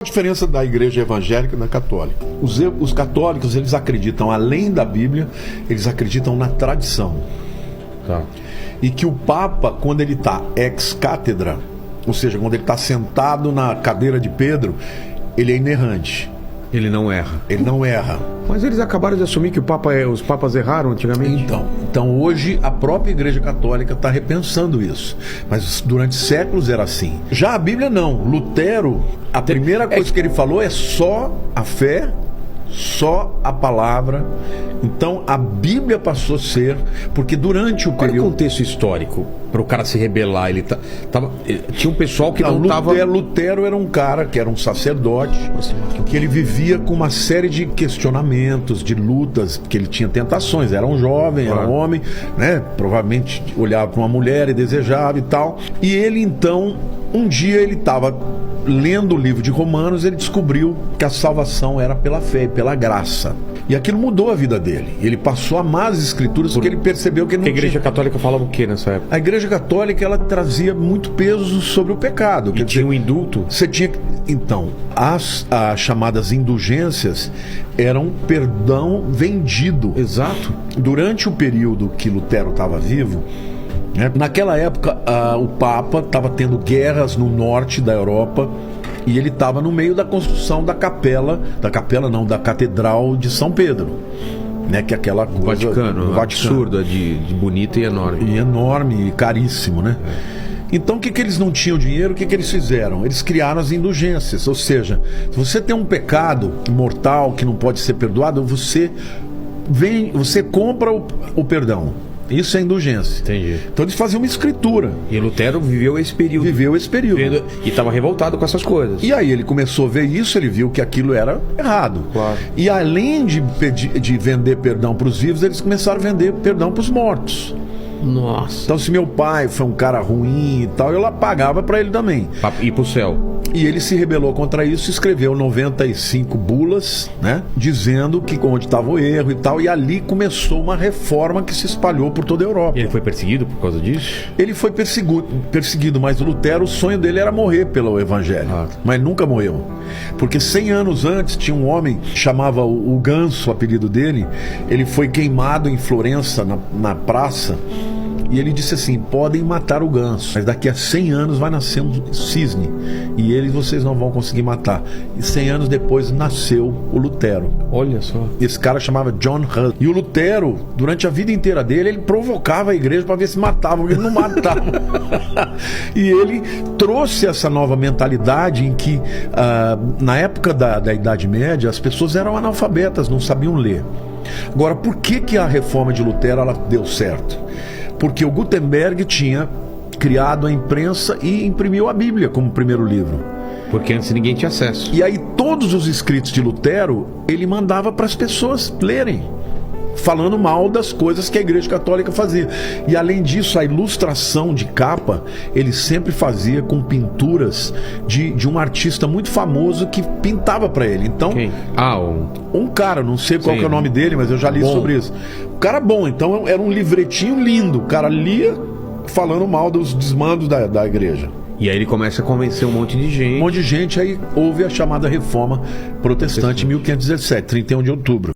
diferença da igreja evangélica e da católica. Os católicos, eles acreditam, além da Bíblia, eles acreditam na tradição. Tá. E que o Papa, quando ele está ex-cátedra, ou seja, quando ele está sentado na cadeira de Pedro, ele é inerrante. Ele não erra. Ele não erra. Mas eles acabaram de assumir que os papas erraram antigamente. Então hoje a própria Igreja Católica está repensando isso. Mas durante séculos era assim. Já a Bíblia não. Lutero, a primeira coisa que ele falou é só a fé, só a palavra. Então a Bíblia passou a ser, porque durante o período... Qual é o contexto histórico para o cara se rebelar? Tinha um pessoal que não estava... Lutero era um cara que era um sacerdote, que ele vivia com uma série de questionamentos, de lutas, que ele tinha tentações. Era um jovem, era um homem, né? Provavelmente olhava para uma mulher e desejava e tal. E ele então, um dia ele estava lendo o livro de Romanos, ele descobriu que a salvação era pela fé e pela graça. E aquilo mudou a vida dele. Ele passou a amar as escrituras porque ele percebeu que ele não tinha... A Igreja Católica falava o que nessa época? A Igreja Católica, ela trazia muito peso sobre o pecado. E tinha um indulto? Você tinha... Então, as chamadas indulgências eram perdão vendido. Exato. Durante o período que Lutero estava vivo, naquela época o Papa estava tendo guerras no norte da Europa e ele estava no meio da construção da Catedral de São Pedro, né, que é aquela coisa... Vaticano. Absurda, de bonita e enorme. E enorme e caríssimo, né? Então o que eles não tinham dinheiro, o que eles fizeram? Eles criaram as indulgências, ou seja, se você tem um pecado mortal que não pode ser perdoado, você compra o perdão. Isso é indulgência. Entendi. Então eles faziam uma escritura. E Lutero viveu esse período. E estava revoltado com essas coisas. E aí ele começou a ver isso, ele viu que aquilo era errado. Claro. E além de vender perdão para os vivos, eles começaram a vender perdão para os mortos. Nossa. Então se meu pai foi um cara ruim e tal, eu pagava para ele também. Pra ir pro céu. E ele se rebelou contra isso, escreveu 95 bulas, né, dizendo que onde estava o erro e tal, e ali começou uma reforma que se espalhou por toda a Europa. E ele foi perseguido por causa disso? Ele foi perseguido, mas o Lutero, o sonho dele era morrer pelo Evangelho, mas nunca morreu. Porque 100 anos antes tinha um homem, chamava o Ganso, o apelido dele, ele foi queimado em Florença, na praça, e ele disse assim: podem matar o ganso, mas daqui a 100 anos vai nascer um cisne e vocês não vão conseguir matar. E 100 anos depois nasceu o Lutero. Olha só. Esse cara chamava John Huss. E o Lutero, durante a vida inteira dele, ele provocava a igreja para ver se matava, porque ele não matava. E ele trouxe essa nova mentalidade em que na época da Idade Média as pessoas eram analfabetas, não sabiam ler. Agora, por que a reforma de Lutero ela deu certo? Porque o Gutenberg tinha criado a imprensa e imprimiu a Bíblia como primeiro livro. Porque antes ninguém tinha acesso. E aí todos os escritos de Lutero, ele mandava para as pessoas lerem, falando mal das coisas que a Igreja Católica fazia. E além disso, a ilustração de capa, ele sempre fazia com pinturas de um artista muito famoso que pintava para ele. Então, quem? Um cara, não sei qual que é o nome dele, mas eu já li sobre isso. O cara bom, então era um livretinho lindo. O cara lia falando mal dos desmandos da igreja. E aí ele começa a convencer um monte de gente. Um monte de gente, aí houve a chamada Reforma Protestante em 1517, 31 de outubro.